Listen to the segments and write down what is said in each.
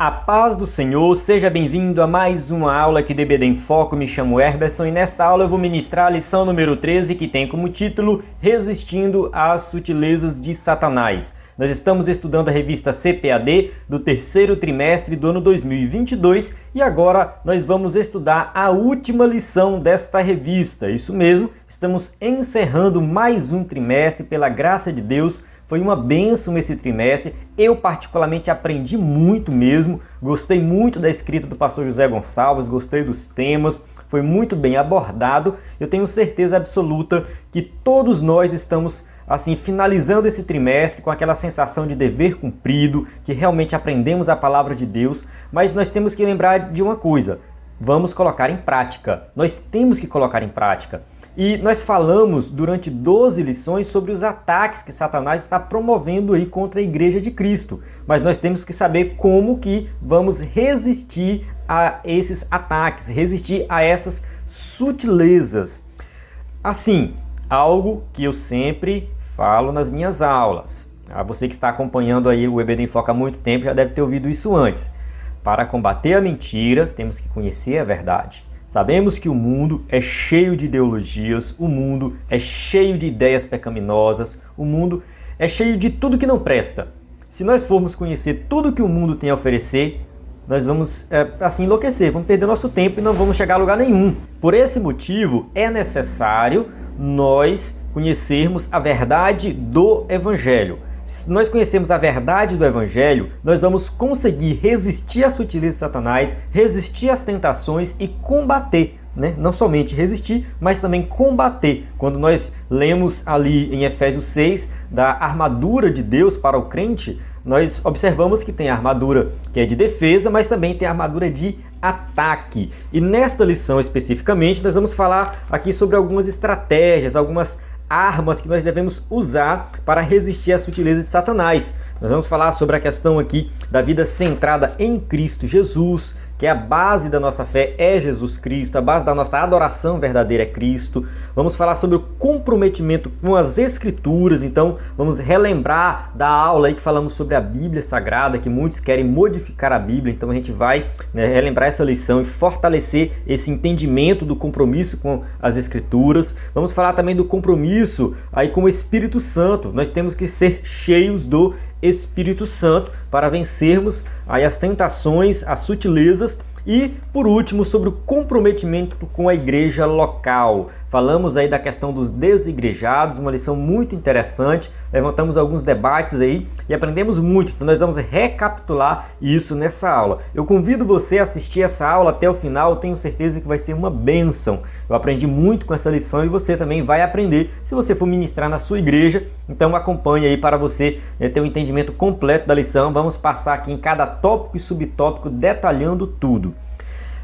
A paz do Senhor, seja bem-vindo a mais uma aula aqui do EBD em Foco. Me chamo Herberson e nesta aula eu vou ministrar a lição número 13, que tem como título Resistindo às Sutilezas de Satanás. Nós estamos estudando a revista CPAD do terceiro trimestre do ano 2022 e agora nós vamos estudar a última lição desta revista. Isso mesmo, estamos encerrando mais um trimestre pela graça de Deus. Foi uma bênção esse trimestre, eu particularmente aprendi muito mesmo, gostei muito da escrita do pastor José Gonçalves, gostei dos temas, foi muito bem abordado. Eu tenho certeza absoluta que todos nós estamos assim finalizando esse trimestre com aquela sensação de dever cumprido, que realmente aprendemos a palavra de Deus, mas nós temos que lembrar de uma coisa, vamos colocar em prática, nós temos que colocar em prática. E nós falamos durante 12 lições sobre os ataques que Satanás está promovendo aí contra a Igreja de Cristo. Mas nós temos que saber como que vamos resistir a esses ataques, resistir a essas sutilezas. Assim, algo que eu sempre falo nas minhas aulas. Você que está acompanhando aí o EBD em Foco há muito tempo já deve ter ouvido isso antes. Para combater a mentira, temos que conhecer a verdade. Sabemos que o mundo é cheio de ideologias, o mundo é cheio de ideias pecaminosas, o mundo é cheio de tudo que não presta. Se nós formos conhecer tudo que o mundo tem a oferecer, nós vamos assim enlouquecer, vamos perder nosso tempo e não vamos chegar a lugar nenhum. Por esse motivo, é necessário nós conhecermos a verdade do Evangelho. Se nós conhecermos a verdade do Evangelho, nós vamos conseguir resistir às sutilezas de Satanás, resistir às tentações e combater, né? Não somente resistir, mas também combater. Quando nós lemos ali em Efésios 6 da armadura de Deus para o crente, nós observamos que tem a armadura que é de defesa, mas também tem a armadura de ataque. E nesta lição especificamente, nós vamos falar aqui sobre algumas estratégias, algumas armas que nós devemos usar para resistir às sutilezas de Satanás. Nós vamos falar sobre a questão aqui da vida centrada em Cristo Jesus, que é a base da nossa fé é Jesus Cristo, a base da nossa adoração verdadeira é Cristo. Vamos falar sobre o comprometimento com as Escrituras, então vamos relembrar da aula aí que falamos sobre a Bíblia Sagrada, que muitos querem modificar a Bíblia, então a gente vai relembrar essa lição e fortalecer esse entendimento do compromisso com as Escrituras. Vamos falar também do compromisso aí com o Espírito Santo, nós temos que ser cheios do Espírito Santo para vencermos aí as tentações, as sutilezas e, por último, sobre o comprometimento com a igreja local. Falamos aí da questão dos desigrejados, uma lição muito interessante, levantamos alguns debates aí e aprendemos muito, então nós vamos recapitular isso nessa aula. Eu convido você a assistir essa aula até o final, tenho certeza que vai ser uma bênção. Eu aprendi muito com essa lição e você também vai aprender se você for ministrar na sua igreja, então acompanhe aí para você ter um entendimento completo da lição. Vamos passar aqui em cada tópico e subtópico detalhando tudo.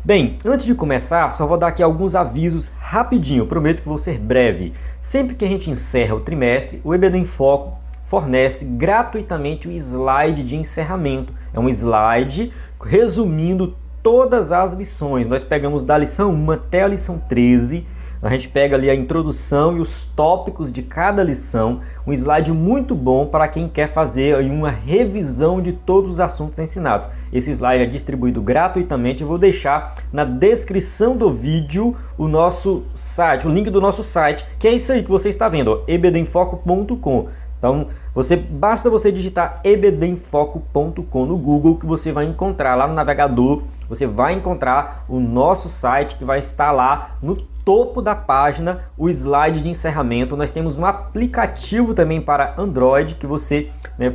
Bem, antes de começar, só vou dar aqui alguns avisos rapidinho, prometo que vou ser breve. Sempre que a gente encerra o trimestre, o EBD em Foco fornece gratuitamente o slide de encerramento. É um slide resumindo todas as lições. Nós pegamos da lição 1 até a lição 13, a gente pega ali a introdução e os tópicos de cada lição, um slide muito bom para quem quer fazer aí uma revisão de todos os assuntos ensinados. Esse slide é distribuído gratuitamente, eu vou deixar na descrição do vídeo o nosso site, o link do nosso site, que é isso aí que você está vendo, ebdenfoco.com. Então, basta você digitar ebdenfoco.com no Google que você vai encontrar lá no navegador, você vai encontrar o nosso site que vai estar lá no topo da página, o slide de encerramento. Nós temos um aplicativo também para Android que você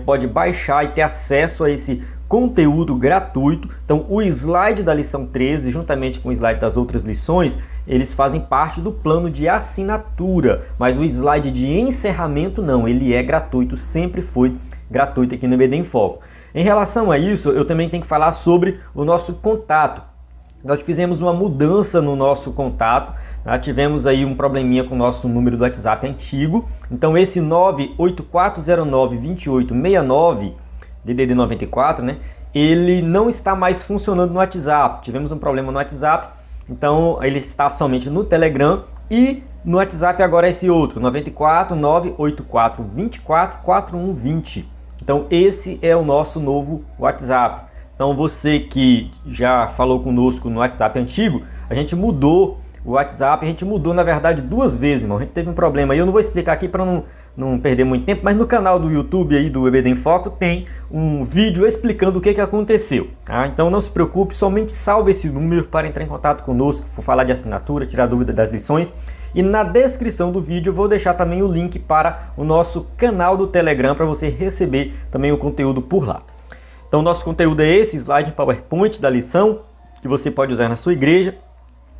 pode baixar e ter acesso a esse conteúdo gratuito. Então o slide da lição 13, juntamente com o slide das outras lições, eles fazem parte do plano de assinatura, mas o slide de encerramento não, ele é gratuito, sempre foi gratuito aqui no EBD em Foco. Em relação a isso, eu também tenho que falar sobre o nosso contato. Nós fizemos uma mudança no nosso contato, tivemos aí um probleminha com o nosso número do WhatsApp antigo, então esse 984092869, DDD 94, ele não está mais funcionando no WhatsApp, tivemos um problema no WhatsApp, então ele está somente no Telegram e no WhatsApp agora é esse outro, 94984244120. Então esse é o nosso novo WhatsApp. Então você que já falou conosco no WhatsApp antigo, a gente mudou o WhatsApp, a gente mudou na verdade 2 vezes, irmão. A gente teve um problema aí, eu não vou explicar aqui para não perder muito tempo, mas no canal do YouTube aí do EBD em Foco tem um vídeo explicando o que aconteceu, tá? Então não se preocupe, somente salve esse número para entrar em contato conosco, for falar de assinatura, tirar dúvida das lições. E na descrição do vídeo eu vou deixar também o link para o nosso canal do Telegram para você receber também o conteúdo por lá. Então nosso conteúdo é esse, slide em PowerPoint da lição, que você pode usar na sua igreja.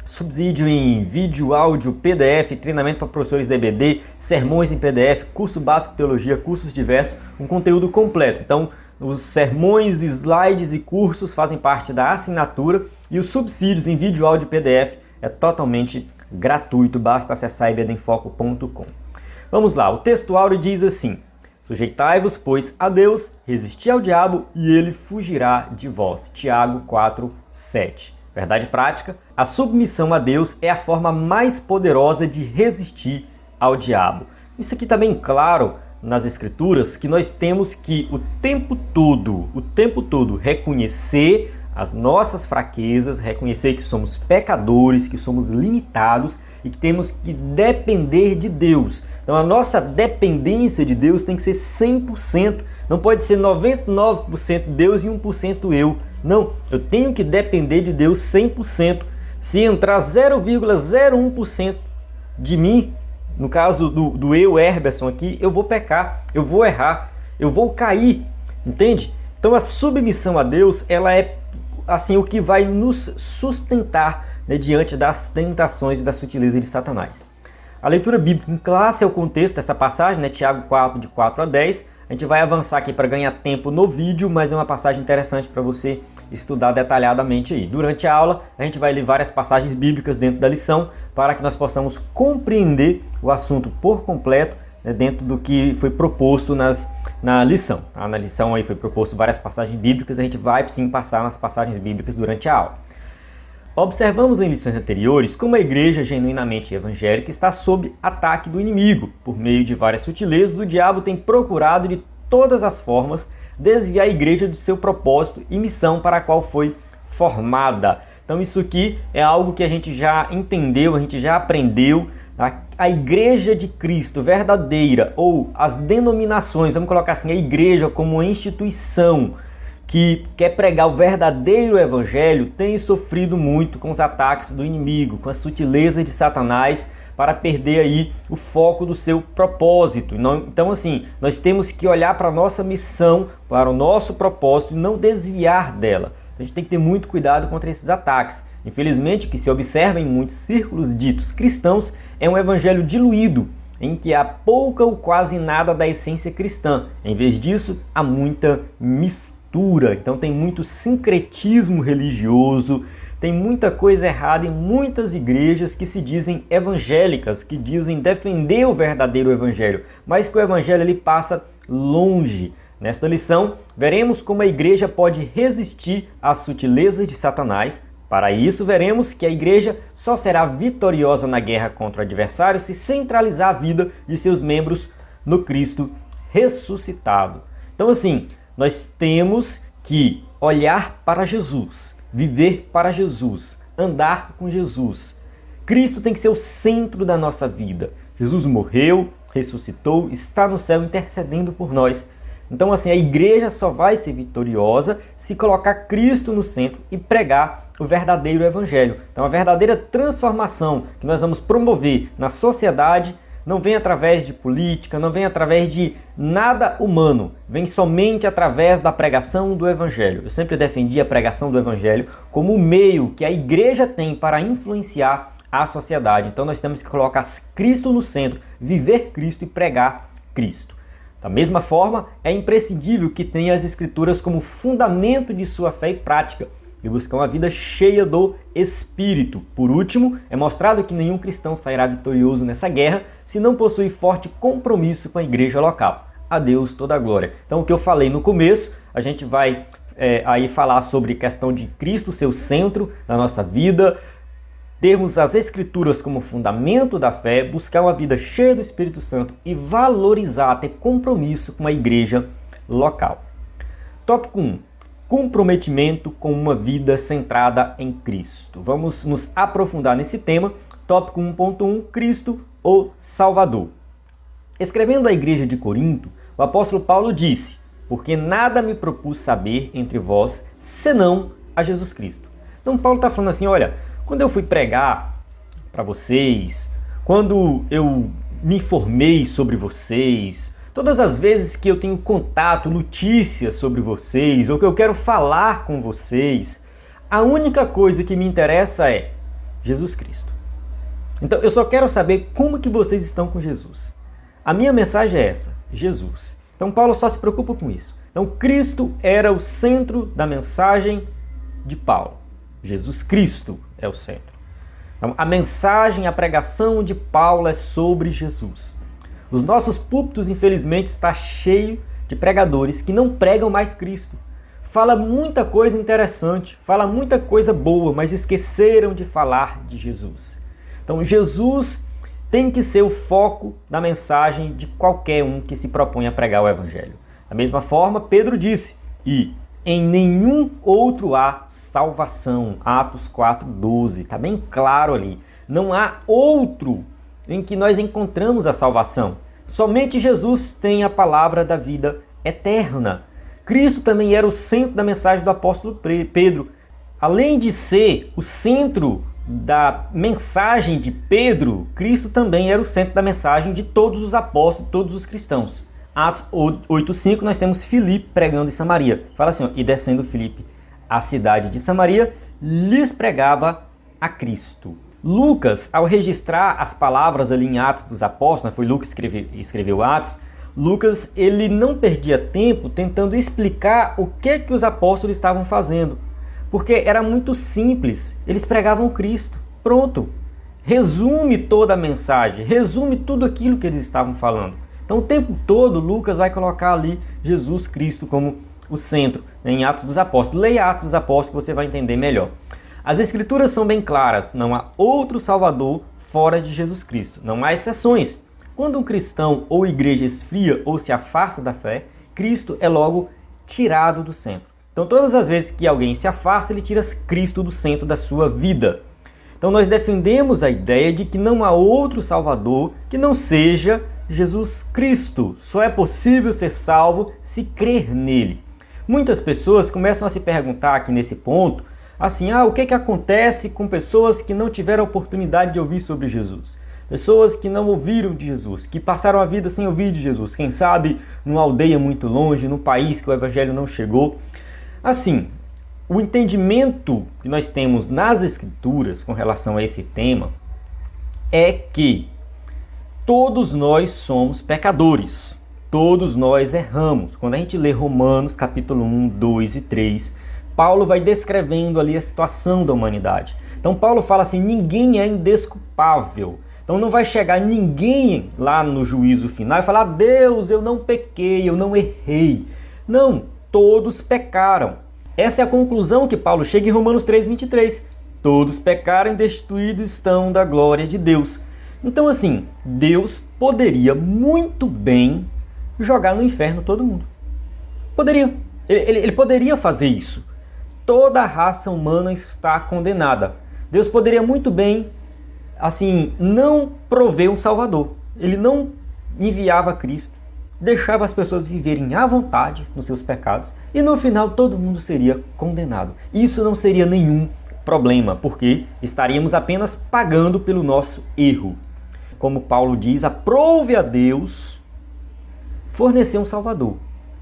Subsídio em vídeo, áudio, PDF, treinamento para professores de EBD, sermões em PDF, curso básico de teologia, cursos diversos, um conteúdo completo. Então, os sermões, slides e cursos fazem parte da assinatura e os subsídios em vídeo, áudio e PDF é totalmente gratuito, basta acessar ebedemfoco.com. Vamos lá, o texto áureo diz assim: sujeitai-vos, pois, a Deus, resisti ao diabo e ele fugirá de vós. Tiago 4:7. Verdade prática, a submissão a Deus é a forma mais poderosa de resistir ao diabo. Isso aqui está bem claro nas Escrituras, que nós temos que o tempo todo reconhecer as nossas fraquezas, reconhecer que somos pecadores, que somos limitados e que temos que depender de Deus. Então a nossa dependência de Deus tem que ser 100%, não pode ser 99% Deus e 1% eu. Não, eu tenho que depender de Deus 100%. Se entrar 0,01% de mim, no caso do eu, Herberson aqui, eu vou pecar, eu vou errar, eu vou cair, entende? Então a submissão a Deus, ela é assim o que vai nos sustentar, né, diante das tentações e da sutileza de Satanás. A leitura bíblica em classe é o contexto dessa passagem, né, Tiago 4, de 4 a 10. A gente vai avançar aqui para ganhar tempo no vídeo, mas é uma passagem interessante para você estudar detalhadamente aí. Durante a aula, a gente vai ler várias passagens bíblicas dentro da lição para que nós possamos compreender o assunto por completo, né, dentro do que foi proposto na lição. Tá? Na lição aí foi proposto várias passagens bíblicas, a gente vai sim passar nas passagens bíblicas durante a aula. Observamos em lições anteriores como a igreja genuinamente evangélica está sob ataque do inimigo. Por meio de várias sutilezas, o diabo tem procurado de todas as formas desviar a igreja do seu propósito e missão para a qual foi formada. Então isso aqui é algo que a gente já entendeu, a gente já aprendeu. A igreja de Cristo verdadeira, ou as denominações, vamos colocar assim, a igreja como uma instituição que quer pregar o verdadeiro evangelho, tem sofrido muito com os ataques do inimigo, com a sutileza de Satanás, para perder aí o foco do seu propósito. Então assim, nós temos que olhar para a nossa missão, para o nosso propósito e não desviar dela. A gente tem que ter muito cuidado contra esses ataques. Infelizmente, o que se observa em muitos círculos ditos cristãos é um evangelho diluído, em que há pouca ou quase nada da essência cristã. Em vez disso, há muita mistura. Então tem muito sincretismo religioso, tem muita coisa errada em muitas igrejas que se dizem evangélicas, que dizem defender o verdadeiro evangelho, mas que o evangelho ele passa longe. Nesta lição, veremos como a igreja pode resistir às sutilezas de Satanás. Para isso, veremos que a igreja só será vitoriosa na guerra contra o adversário se centralizar a vida de seus membros no Cristo ressuscitado. Então assim, nós temos que olhar para Jesus, viver para Jesus, andar com Jesus. Cristo tem que ser o centro da nossa vida. Jesus morreu, ressuscitou, está no céu intercedendo por nós. Então assim, a igreja só vai ser vitoriosa se colocar Cristo no centro e pregar o verdadeiro evangelho. Então a verdadeira transformação que nós vamos promover na sociedade não vem através de política, não vem através de nada humano, vem somente através da pregação do Evangelho. Eu sempre defendi a pregação do Evangelho como o meio que a igreja tem para influenciar a sociedade. Então nós temos que colocar Cristo no centro, viver Cristo e pregar Cristo. Da mesma forma, é imprescindível que tenha as Escrituras como fundamento de sua fé e prática, e buscar uma vida cheia do Espírito. Por último, é mostrado que nenhum cristão sairá vitorioso nessa guerra se não possuir forte compromisso com a igreja local. A Deus toda a glória. Então o que eu falei no começo, a gente vai aí falar sobre questão de Cristo, seu centro da nossa vida, termos as Escrituras como fundamento da fé, buscar uma vida cheia do Espírito Santo e valorizar, ter compromisso com a igreja local. Tópico 1. comprometimento com uma vida centrada em Cristo. Vamos nos aprofundar nesse tema. Tópico 1.1, Cristo, o Salvador. Escrevendo à igreja de Corinto, o apóstolo Paulo disse: porque nada me propus saber entre vós, senão a Jesus Cristo. Então Paulo está falando assim, olha, quando eu fui pregar para vocês, quando eu me informei sobre vocês, todas as vezes que eu tenho contato, notícias sobre vocês, ou que eu quero falar com vocês, a única coisa que me interessa é Jesus Cristo. Então eu só quero saber como que vocês estão com Jesus. A minha mensagem é essa, Jesus. Então Paulo só se preocupa com isso. Então Cristo era o centro da mensagem de Paulo. Jesus Cristo é o centro. Então, a mensagem, a pregação de Paulo é sobre Jesus. Os nossos púlpitos, infelizmente, está cheio de pregadores que não pregam mais Cristo. Fala muita coisa interessante, fala muita coisa boa, mas esqueceram de falar de Jesus. Então, Jesus tem que ser o foco da mensagem de qualquer um que se propõe a pregar o Evangelho. Da mesma forma, Pedro disse, e em nenhum outro há salvação. Atos 4:12, está bem claro ali. Não há outro em que nós encontramos a salvação. Somente Jesus tem a palavra da vida eterna. Cristo também era o centro da mensagem do apóstolo Pedro. Além de ser o centro da mensagem de Pedro, Cristo também era o centro da mensagem de todos os apóstolos, todos os cristãos. Atos 8:5, nós temos Filipe pregando em Samaria. Fala assim, ó, e descendo Filipe à cidade de Samaria, lhes pregava a Cristo. Lucas, ao registrar as palavras ali em Atos dos Apóstolos, foi Lucas que escreveu Atos, Lucas ele não perdia tempo tentando explicar o que os apóstolos estavam fazendo, porque era muito simples, eles pregavam Cristo, pronto, resume toda a mensagem, resume tudo aquilo que eles estavam falando. Então o tempo todo Lucas vai colocar ali Jesus Cristo como o centro, né, em Atos dos Apóstolos. Leia Atos dos Apóstolos que você vai entender melhor. As Escrituras são bem claras, não há outro Salvador fora de Jesus Cristo, não há exceções. Quando um cristão ou igreja esfria ou se afasta da fé, Cristo é logo tirado do centro. Então todas as vezes que alguém se afasta, ele tira Cristo do centro da sua vida. Então nós defendemos a ideia de que não há outro Salvador que não seja Jesus Cristo. Só é possível ser salvo se crer nele. Muitas pessoas começam a se perguntar aqui nesse ponto, assim, o que acontece com pessoas que não tiveram a oportunidade de ouvir sobre Jesus? Pessoas que não ouviram de Jesus, que passaram a vida sem ouvir de Jesus. Quem sabe numa aldeia muito longe, num país que o Evangelho não chegou. Assim, o entendimento que nós temos nas Escrituras com relação a esse tema é que todos nós somos pecadores, todos nós erramos. Quando a gente lê Romanos capítulo 1, 2 e 3, Paulo vai descrevendo ali a situação da humanidade. Então Paulo fala assim, ninguém é indesculpável. Então não vai chegar ninguém lá no juízo final e falar, Deus, eu não pequei, eu não errei. Não, todos pecaram. Essa é a conclusão que Paulo chega em Romanos 3:23. Todos pecaram e destituídos estão da glória de Deus. Então assim, Deus poderia muito bem jogar no inferno todo mundo. Poderia. Ele poderia fazer isso. Toda a raça humana está condenada. Deus poderia muito bem, assim, não prover um Salvador. Ele não enviava Cristo, deixava as pessoas viverem à vontade nos seus pecados e no final todo mundo seria condenado. Isso não seria nenhum problema, porque estaríamos apenas pagando pelo nosso erro. Como Paulo diz, aprove a Deus fornecer um Salvador.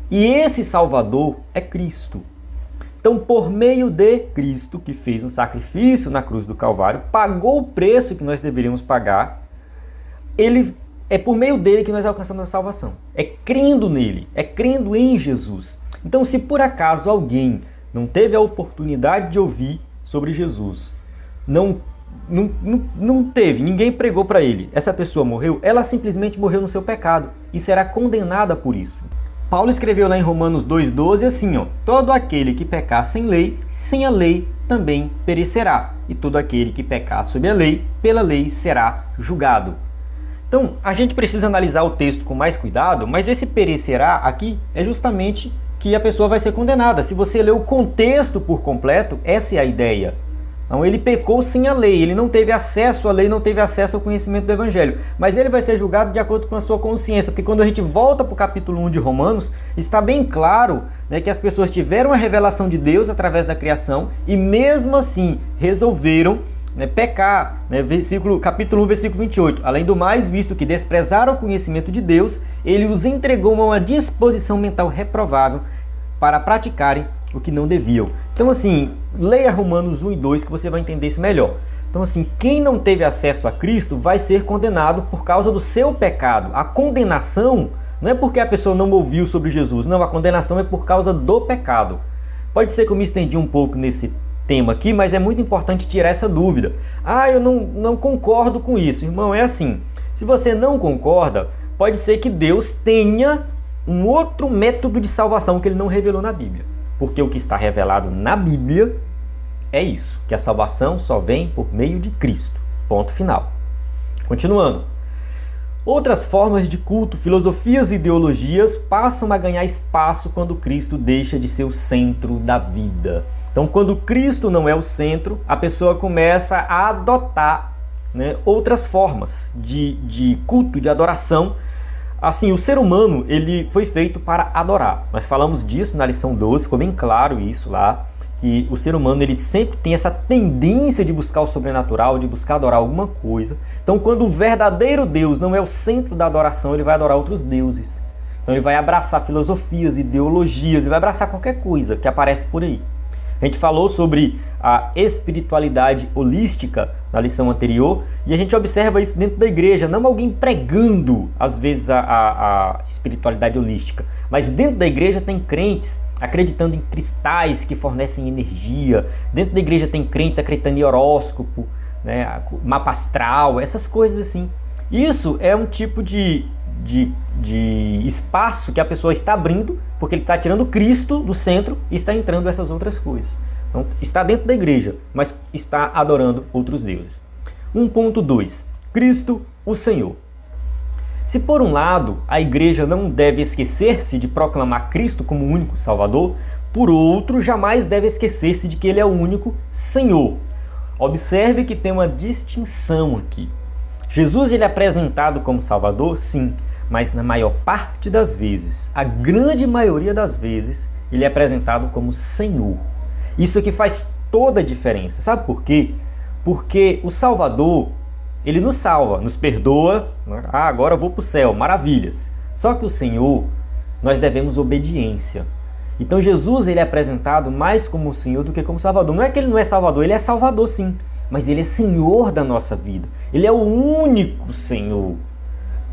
E esse Salvador é Cristo. Então, por meio de Cristo, que fez um sacrifício na cruz do Calvário, pagou o preço que nós deveríamos pagar, é por meio dele que nós alcançamos a salvação. É crendo nele, é crendo em Jesus. Então, se por acaso alguém não teve a oportunidade de ouvir sobre Jesus, não teve, ninguém pregou para ele, essa pessoa morreu, ela simplesmente morreu no seu pecado e será condenada por isso. Paulo escreveu lá em Romanos 2,12 assim, todo aquele que pecar sem a lei também perecerá. E todo aquele que pecar sob a lei, pela lei será julgado. Então, a gente precisa analisar o texto com mais cuidado, mas esse perecerá aqui é justamente que a pessoa vai ser condenada. Se você ler o contexto por completo, essa é a ideia. Então ele pecou sem a lei, ele não teve acesso à lei, não teve acesso ao conhecimento do Evangelho. Mas ele vai ser julgado de acordo com a sua consciência, porque quando a gente volta para o capítulo 1 de Romanos, está bem claro, né, que as pessoas tiveram a revelação de Deus através da criação e mesmo assim resolveram, né, pecar. Né, capítulo 1, versículo 28. Além do mais, visto que desprezaram o conhecimento de Deus, ele os entregou a uma disposição mental reprovável para praticarem o que não deviam. Então assim, leia Romanos 1 e 2 que você vai entender isso melhor. Então assim, quem não teve acesso a Cristo vai ser condenado por causa do seu pecado. A condenação não é porque a pessoa não ouviu sobre Jesus, não, a condenação é por causa do pecado. Pode ser que eu me estendi um pouco nesse tema aqui, mas é muito importante tirar essa dúvida. Eu não concordo com isso. Irmão, é assim, se você não concorda, pode ser que Deus tenha um outro método de salvação que ele não revelou na Bíblia. Porque o que está revelado na Bíblia é isso, que a salvação só vem por meio de Cristo. Ponto final. Continuando. Outras formas de culto, filosofias e ideologias passam a ganhar espaço quando Cristo deixa de ser o centro da vida. Então, quando Cristo não é o centro, a pessoa começa a adotar, né, outras formas de culto, de adoração. Assim, o ser humano, ele foi feito para adorar. Nós falamos disso na lição 12, ficou bem claro isso lá, que o ser humano ele sempre tem essa tendência de buscar o sobrenatural, de buscar adorar alguma coisa. Então, quando o verdadeiro Deus não é o centro da adoração, ele vai adorar outros deuses. Então, ele vai abraçar filosofias, ideologias, ele vai abraçar qualquer coisa que aparece por aí. A gente falou sobre a espiritualidade holística na lição anterior e a gente observa isso dentro da igreja, não alguém pregando às vezes a espiritualidade holística, mas dentro da igreja tem crentes acreditando em cristais que fornecem energia, dentro da igreja tem crentes acreditando em horóscopo, né, mapa astral, essas coisas assim. Isso é um tipo de espaço que a pessoa está abrindo, porque ele está tirando Cristo do centro e está entrando essas outras coisas. Então, está dentro da igreja, mas está adorando outros deuses. 1.2. Cristo, o Senhor. Se por um lado a igreja não deve esquecer-se de proclamar Cristo como o único Salvador, por outro, jamais deve esquecer-se de que Ele é o único Senhor. Observe que tem uma distinção aqui. Jesus ele é apresentado como Salvador, sim, mas na maior parte das vezes, a grande maioria das vezes, ele é apresentado como Senhor. Isso aqui faz toda a diferença. Sabe por quê? Porque o Salvador, ele nos salva, nos perdoa. Agora eu vou para o céu, maravilhas. Só que o Senhor, nós devemos obediência. Então Jesus ele é apresentado mais como Senhor do que como Salvador. Não é que ele não é Salvador, ele é Salvador sim, mas ele é Senhor da nossa vida. Ele é o único Senhor.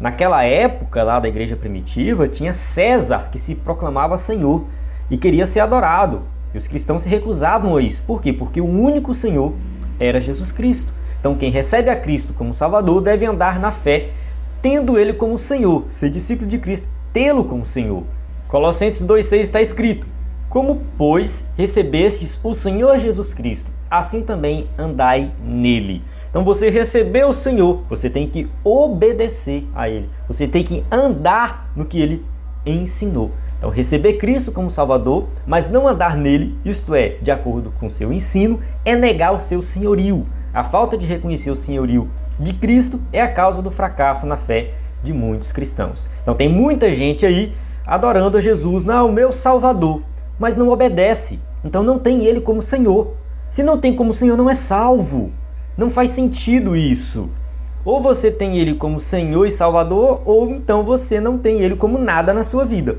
Naquela época lá da igreja primitiva, tinha César que se proclamava Senhor e queria ser adorado. E os cristãos se recusavam a isso. Por quê? Porque o único Senhor era Jesus Cristo. Então quem recebe a Cristo como Salvador deve andar na fé, tendo Ele como Senhor. Ser discípulo de Cristo, tê-lo como Senhor. Colossenses 2,6 está escrito: como, pois, recebestes o Senhor Jesus Cristo, assim também andai nele. Então você recebeu o Senhor, você tem que obedecer a Ele. Você tem que andar no que Ele ensinou. Então receber Cristo como Salvador, mas não andar nele, isto é, de acordo com o seu ensino, é negar o seu senhorio. A falta de reconhecer o senhorio de Cristo é a causa do fracasso na fé de muitos cristãos. Então tem muita gente aí adorando a Jesus, não, o meu Salvador, mas não obedece. Então não tem Ele como Senhor. Se não tem como Senhor, não é salvo. Não faz sentido isso. Ou você tem Ele como Senhor e Salvador, ou então você não tem Ele como nada na sua vida,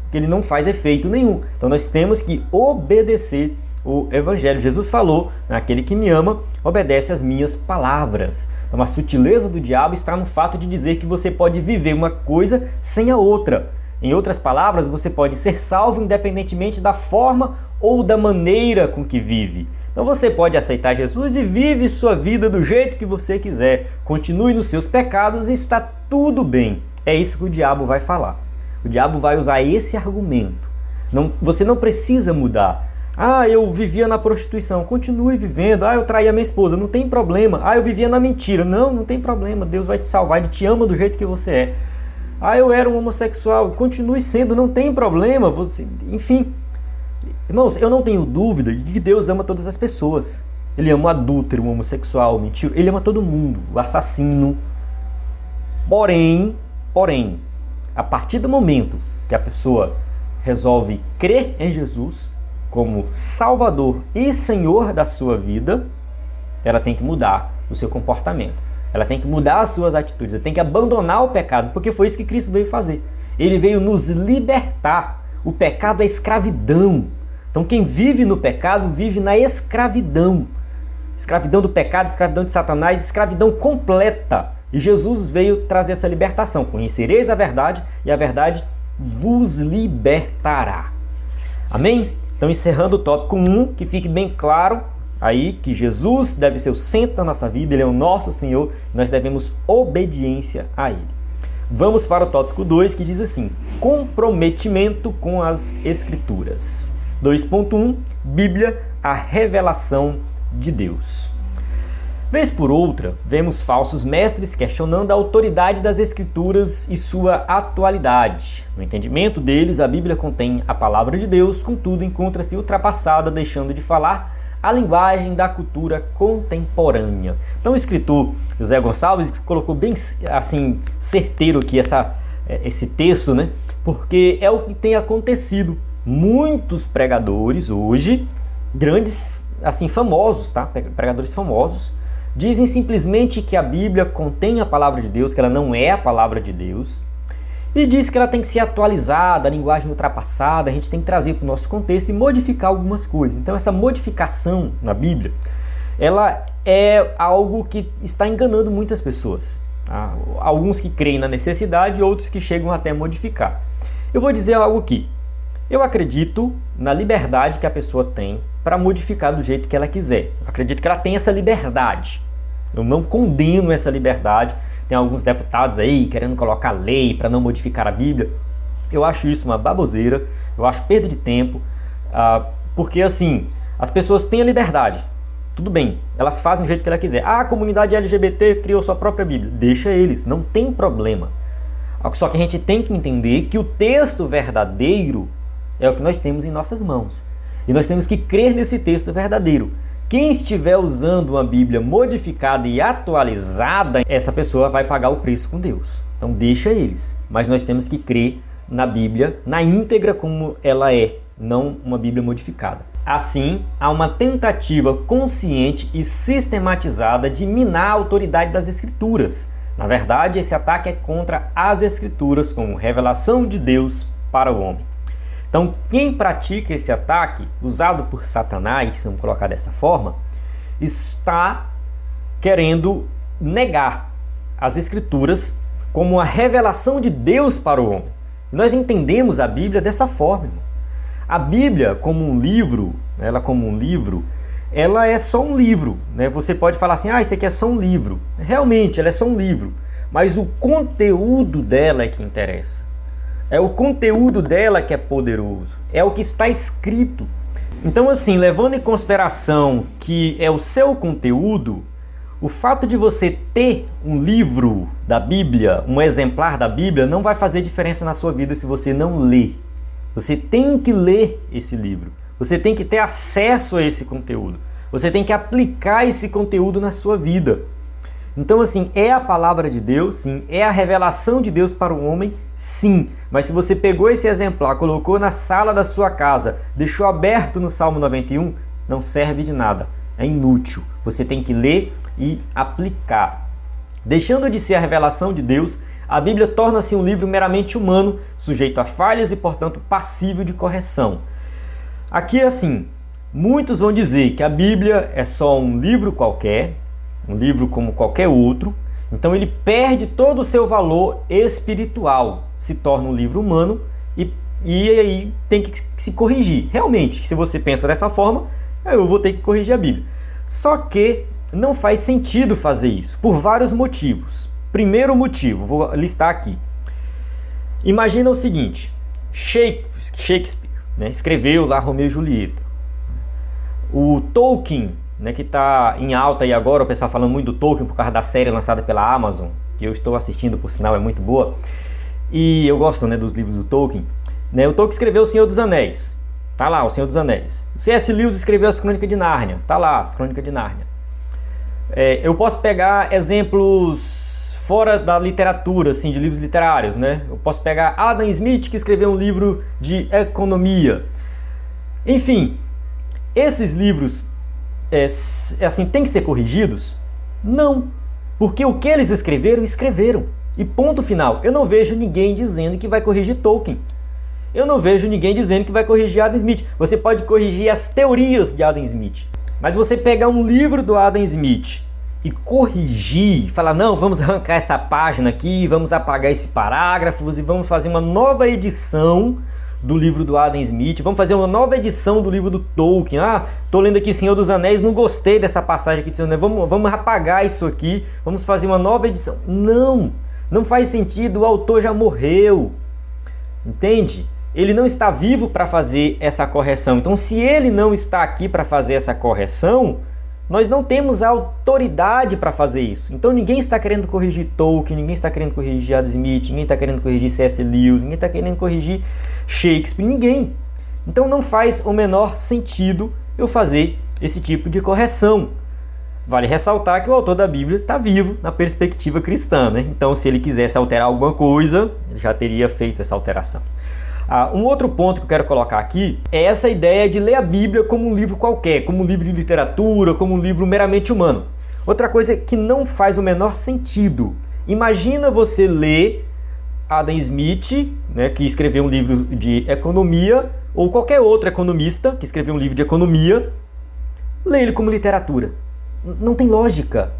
que Ele não faz efeito nenhum. Então nós temos que obedecer o Evangelho. Jesus falou, aquele que me ama, obedece às minhas palavras. Então a sutileza do diabo está no fato de dizer que você pode viver uma coisa sem a outra. Em outras palavras, você pode ser salvo independentemente da forma ou da maneira com que vive. Então você pode aceitar Jesus e vive sua vida do jeito que você quiser. Continue nos seus pecados e está tudo bem. É isso que o diabo vai falar. O diabo vai usar esse argumento. Você não precisa mudar. Eu vivia na prostituição. Continue vivendo. Eu traía minha esposa. Não tem problema. Eu vivia na mentira. Não tem problema. Deus vai te salvar. Ele te ama do jeito que você é. Ah, eu era um homossexual, continue sendo, não tem problema, você, enfim. Irmãos, eu não tenho dúvida de que Deus ama todas as pessoas. Ele ama o adúltero, o homossexual, o mentiroso, ele ama todo mundo, o assassino. Porém, a partir do momento que a pessoa resolve crer em Jesus como Salvador e Senhor da sua vida, ela tem que mudar o seu comportamento. Ela tem que mudar as suas atitudes, ela tem que abandonar o pecado, porque foi isso que Cristo veio fazer. Ele veio nos libertar. O pecado é escravidão. Então quem vive no pecado vive na escravidão. Escravidão do pecado, escravidão de Satanás, escravidão completa. E Jesus veio trazer essa libertação. Conhecereis a verdade e a verdade vos libertará. Amém? Então encerrando o tópico 1, que fique bem claro aí que Jesus deve ser o centro da nossa vida, Ele é o nosso Senhor, e nós devemos obediência a Ele. Vamos para o tópico 2, que diz assim: comprometimento com as Escrituras. 2.1, Bíblia, a revelação de Deus. Vez por outra, vemos falsos mestres questionando a autoridade das Escrituras e sua atualidade. No entendimento deles, a Bíblia contém a palavra de Deus, contudo encontra-se ultrapassada, deixando de falar a linguagem da cultura contemporânea. Então o escritor José Gonçalves colocou bem assim certeiro aqui esse texto, né? Porque é o que tem acontecido. Muitos pregadores hoje, grandes, assim, famosos, tá? Pregadores famosos, dizem simplesmente que a Bíblia contém a palavra de Deus, que ela não é a palavra de Deus, e diz que ela tem que ser atualizada, a linguagem ultrapassada, a gente tem que trazer para o nosso contexto e modificar algumas coisas. Então essa modificação na Bíblia, ela é algo que está enganando muitas pessoas. Tá? Alguns que creem na necessidade e outros que chegam até a modificar. Eu vou dizer algo aqui. Eu acredito na liberdade que a pessoa tem para modificar do jeito que ela quiser. Eu acredito que ela tem essa liberdade. Eu não condeno essa liberdade. Tem alguns deputados aí querendo colocar lei para não modificar a Bíblia. Eu acho isso uma baboseira, eu acho perda de tempo, porque assim, as pessoas têm a liberdade. Tudo bem, elas fazem do jeito que ela quiser. A comunidade LGBT criou sua própria Bíblia. Deixa eles, não tem problema. Só que a gente tem que entender que o texto verdadeiro é o que nós temos em nossas mãos. E nós temos que crer nesse texto verdadeiro. Quem estiver usando uma Bíblia modificada e atualizada, essa pessoa vai pagar o preço com Deus. Então deixa eles. Mas nós temos que crer na Bíblia, na íntegra como ela é, não uma Bíblia modificada. Assim, há uma tentativa consciente e sistematizada de minar a autoridade das Escrituras. Na verdade, esse ataque é contra as Escrituras como revelação de Deus para o homem. Então, quem pratica esse ataque, usado por Satanás, vamos colocar dessa forma, está querendo negar as Escrituras como a revelação de Deus para o homem. Nós entendemos a Bíblia dessa forma, irmão. A Bíblia, como um livro, ela é só um livro, né? Você pode falar assim, isso aqui é só um livro. Realmente, ela é só um livro, mas o conteúdo dela é que interessa. É o conteúdo dela que é poderoso, é o que está escrito. Então assim, levando em consideração que é o seu conteúdo, o fato de você ter um livro da Bíblia, um exemplar da Bíblia, não vai fazer diferença na sua vida se você não ler. Você tem que ler esse livro, você tem que ter acesso a esse conteúdo, você tem que aplicar esse conteúdo na sua vida. Então assim, é a palavra de Deus, sim, é a revelação de Deus para o homem, sim. Mas se você pegou esse exemplar, colocou na sala da sua casa, deixou aberto no Salmo 91, não serve de nada, é inútil. Você tem que ler e aplicar. Deixando de ser a revelação de Deus, a Bíblia torna-se um livro meramente humano, sujeito a falhas e, portanto, passível de correção. Aqui é assim, muitos vão dizer que a Bíblia é só um livro qualquer, um livro como qualquer outro, então ele perde todo o seu valor espiritual, se torna um livro humano e aí tem que se corrigir. Realmente, se você pensa dessa forma, eu vou ter que corrigir a Bíblia. Só que não faz sentido fazer isso, por vários motivos. Primeiro motivo, vou listar aqui. Imagina o seguinte, Shakespeare, né, escreveu lá Romeu e Julieta. O Tolkien, né, que está em alta e agora o pessoal falando muito do Tolkien por causa da série lançada pela Amazon, que eu estou assistindo, por sinal, é muito boa. e eu gosto, né, dos livros do Tolkien, né? O Tolkien escreveu O Senhor dos Anéis, tá lá, O Senhor dos Anéis. O C.S. Lewis escreveu As Crônicas de Nárnia, tá lá, As Crônicas de Nárnia. Eu posso pegar exemplos fora da literatura, assim, de livros literários, né? Eu posso pegar Adam Smith, que escreveu um livro de economia. Enfim, esses livros, assim, têm que ser corrigidos? Não, porque o que eles escreveram, escreveram. E ponto final. Eu não vejo ninguém dizendo que vai corrigir Tolkien. Eu não vejo ninguém dizendo que vai corrigir Adam Smith. Você pode corrigir as teorias de Adam Smith. Mas você pegar um livro do Adam Smith e corrigir, falar, não, vamos arrancar essa página aqui, vamos apagar esse parágrafo e vamos fazer uma nova edição do livro do Adam Smith, vamos fazer uma nova edição do livro do Tolkien. Tô lendo aqui Senhor dos Anéis, não gostei dessa passagem aqui, vamos apagar isso aqui, vamos fazer uma nova edição. Não faz sentido, o autor já morreu, entende? Ele não está vivo para fazer essa correção. Então, se ele não está aqui para fazer essa correção, nós não temos a autoridade para fazer isso. Então, ninguém está querendo corrigir Tolkien, ninguém está querendo corrigir Adam Smith, ninguém está querendo corrigir C.S. Lewis, ninguém está querendo corrigir Shakespeare, ninguém. Então, não faz o menor sentido eu fazer esse tipo de correção. Vale ressaltar que o autor da Bíblia está vivo na perspectiva cristã, né? Então, se ele quisesse alterar alguma coisa, ele já teria feito essa alteração. Um outro ponto que eu quero colocar aqui é essa ideia de ler a Bíblia como um livro qualquer, como um livro de literatura, como um livro meramente humano. Outra coisa que não faz o menor sentido. Imagina você ler Adam Smith, né, que escreveu um livro de economia, ou qualquer outro economista que escreveu um livro de economia, ler ele como literatura. Não tem lógica.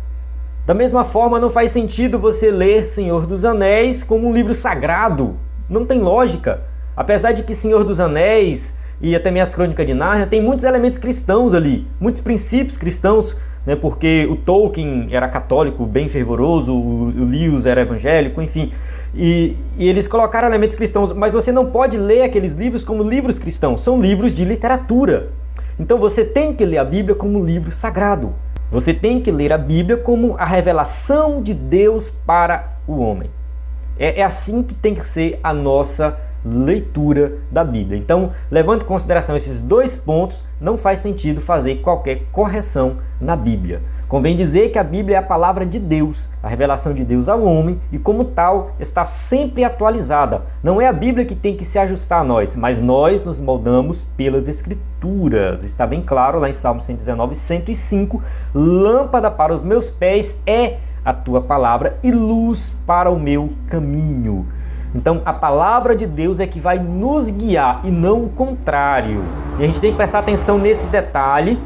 Da mesma forma, não faz sentido você ler Senhor dos Anéis como um livro sagrado. Não tem lógica. Apesar de que Senhor dos Anéis e até mesmo as Crônicas de Nárnia tem muitos elementos cristãos ali, muitos princípios cristãos, né, porque o Tolkien era católico, bem fervoroso, o Lewis era evangélico, enfim, e eles colocaram elementos cristãos, mas você não pode ler aqueles livros como livros cristãos, são livros de literatura. Então você tem que ler a Bíblia como um livro sagrado. Você tem que ler a Bíblia como a revelação de Deus para o homem. É assim que tem que ser a nossa leitura da Bíblia. Então, levando em consideração esses dois pontos, não faz sentido fazer qualquer correção na Bíblia. Convém dizer que a Bíblia é a palavra de Deus, a revelação de Deus ao homem, e como tal, está sempre atualizada. Não é a Bíblia que tem que se ajustar a nós, mas nós nos moldamos pelas Escrituras. Está bem claro lá em Salmo 119, 105, lâmpada para os meus pés é a tua palavra e luz para o meu caminho. Então, a palavra de Deus é que vai nos guiar e não o contrário. E a gente tem que prestar atenção nesse detalhe,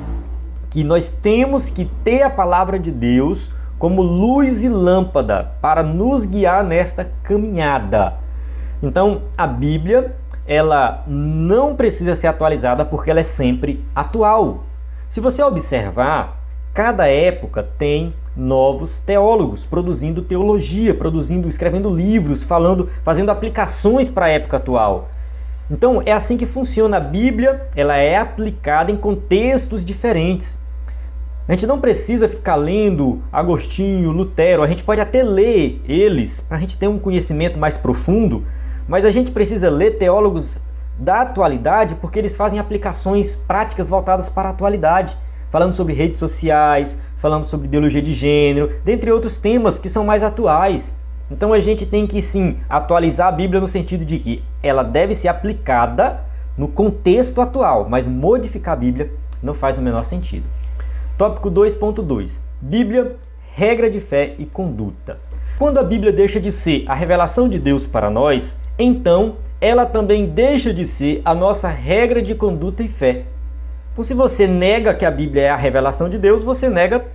que nós temos que ter a palavra de Deus como luz e lâmpada para nos guiar nesta caminhada. Então, a Bíblia, ela não precisa ser atualizada porque ela é sempre atual. Se você observar, cada época tem novos teólogos produzindo teologia, escrevendo livros, fazendo aplicações para a época atual. Então é assim que funciona a Bíblia, ela é aplicada em contextos diferentes. A gente não precisa ficar lendo Agostinho, Lutero, a gente pode até ler eles para a gente ter um conhecimento mais profundo, mas a gente precisa ler teólogos da atualidade porque eles fazem aplicações práticas voltadas para a atualidade, falando sobre redes sociais, falando sobre ideologia de gênero, dentre outros temas que são mais atuais. Então a gente tem que sim atualizar a Bíblia no sentido de que ela deve ser aplicada no contexto atual, mas modificar a Bíblia não faz o menor sentido. Tópico 2.2. Bíblia, regra de fé e conduta. Quando a Bíblia deixa de ser a revelação de Deus para nós, então ela também deixa de ser a nossa regra de conduta e fé. Então, se você nega que a Bíblia é a revelação de Deus, você nega,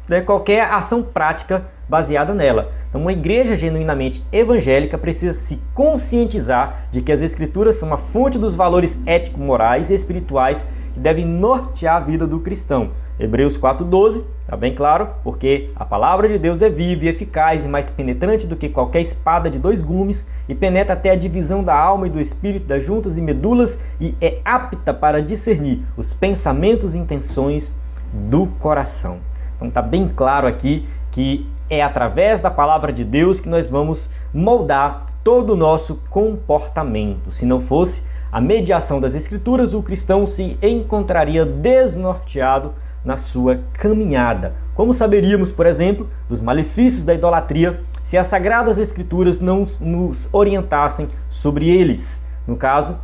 né, qualquer ação prática baseada nela. Então, uma igreja genuinamente evangélica precisa se conscientizar de que as Escrituras são a fonte dos valores ético-morais e espirituais que devem nortear a vida do cristão. Hebreus 4:12, está bem claro, porque a palavra de Deus é viva e eficaz e mais penetrante do que qualquer espada de 2 gumes e penetra até a divisão da alma e do espírito, das juntas e medulas e é apta para discernir os pensamentos e intenções do coração. Então está bem claro aqui que É através da palavra de Deus que nós vamos moldar todo o nosso comportamento. Se não fosse a mediação das Escrituras, o cristão se encontraria desnorteado na sua caminhada. Como saberíamos, por exemplo, dos malefícios da idolatria se as Sagradas Escrituras não nos orientassem sobre eles? No caso,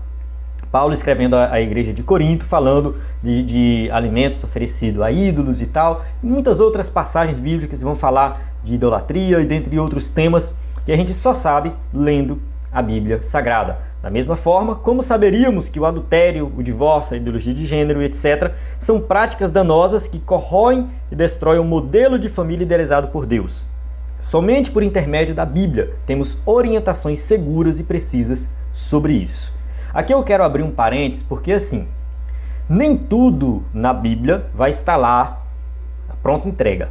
Paulo escrevendo à igreja de Corinto, falando de alimentos oferecidos a ídolos e tal, e muitas outras passagens bíblicas vão falar de idolatria e dentre outros temas que a gente só sabe lendo a Bíblia Sagrada. Da mesma forma, como saberíamos que o adultério, o divórcio, a ideologia de gênero, etc., são práticas danosas que corroem e destroem o modelo de família idealizado por Deus? Somente por intermédio da Bíblia temos orientações seguras e precisas sobre isso. Aqui eu quero abrir um parênteses, porque assim, nem tudo na Bíblia vai estar lá, pronta entrega.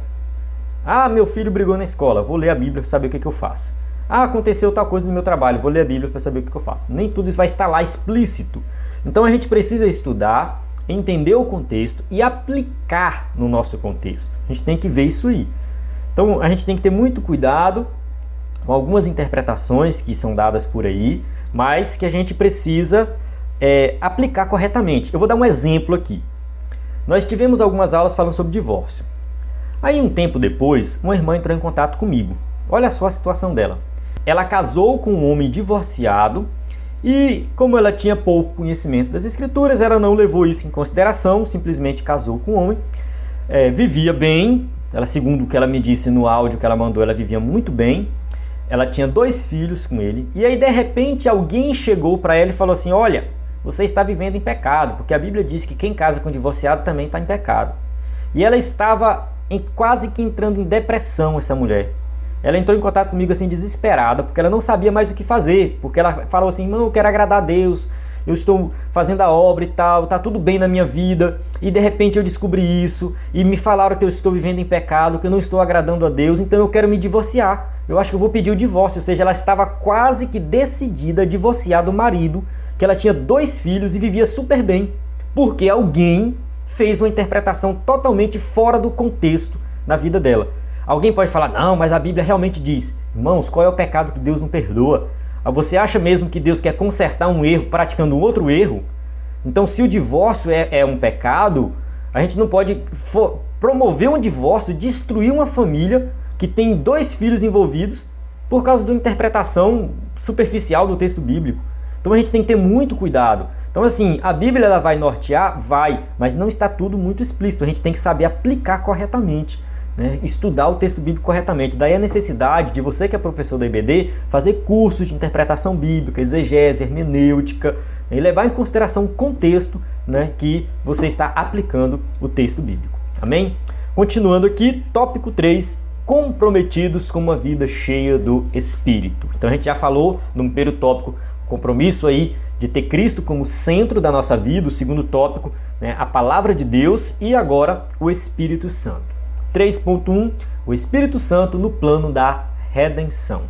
Ah, meu filho brigou na escola, vou ler a Bíblia para saber o que eu faço. Ah, aconteceu tal coisa no meu trabalho, vou ler a Bíblia para saber o que eu faço. Nem tudo isso vai estar lá explícito. Então a gente precisa estudar, entender o contexto e aplicar no nosso contexto. A gente tem que ver isso aí. Então a gente tem que ter muito cuidado com algumas interpretações que são dadas por aí, mas que a gente precisa aplicar corretamente. Eu vou dar um exemplo aqui. Nós tivemos algumas aulas falando sobre divórcio. Aí um tempo depois, uma irmã entrou em contato comigo. Olha só a situação dela. Ela casou com um homem divorciado e, como ela tinha pouco conhecimento das Escrituras, ela não levou isso em consideração, simplesmente casou com o homem, vivia bem, ela, segundo o que ela me disse no áudio que ela mandou, ela vivia muito bem, ela tinha 2 filhos com ele, e aí de repente alguém chegou para ela e falou assim: olha, você está vivendo em pecado, porque a Bíblia diz que quem casa com divorciado também está em pecado. E ela estava quase que entrando em depressão, essa mulher. Ela entrou em contato comigo assim desesperada, porque ela não sabia mais o que fazer, porque ela falou assim: não, eu quero agradar a Deus, eu estou fazendo a obra e tal, tá tudo bem na minha vida, e de repente eu descobri isso, e me falaram que eu estou vivendo em pecado, que eu não estou agradando a Deus, então eu quero me divorciar, eu acho que eu vou pedir o divórcio. Ou seja, ela estava quase que decidida a divorciar do marido, que ela tinha 2 filhos e vivia super bem, porque alguém fez uma interpretação totalmente fora do contexto na vida dela. Alguém pode falar: não, mas a Bíblia realmente diz. Irmãos, qual é o pecado que Deus não perdoa? Você acha mesmo que Deus quer consertar um erro praticando um outro erro? Então, se o divórcio é um pecado, a gente não pode promover um divórcio, destruir uma família que tem 2 filhos envolvidos por causa de uma interpretação superficial do texto bíblico. Então a gente tem que ter muito cuidado. Então assim, a Bíblia ela vai nortear? Vai, mas não está tudo muito explícito. A gente tem que saber aplicar corretamente, né? Estudar o texto bíblico corretamente. Daí a necessidade de você que é professor da IBD fazer cursos de interpretação bíblica, exegese, hermenêutica, e levar em consideração o contexto, né, que você está aplicando o texto bíblico. Amém? Continuando aqui, tópico 3, comprometidos com uma vida cheia do Espírito. Então a gente já falou no primeiro tópico, compromisso aí de ter Cristo como centro da nossa vida. O segundo tópico, né, a palavra de Deus, e agora o Espírito Santo. 3.1, o Espírito Santo no plano da redenção.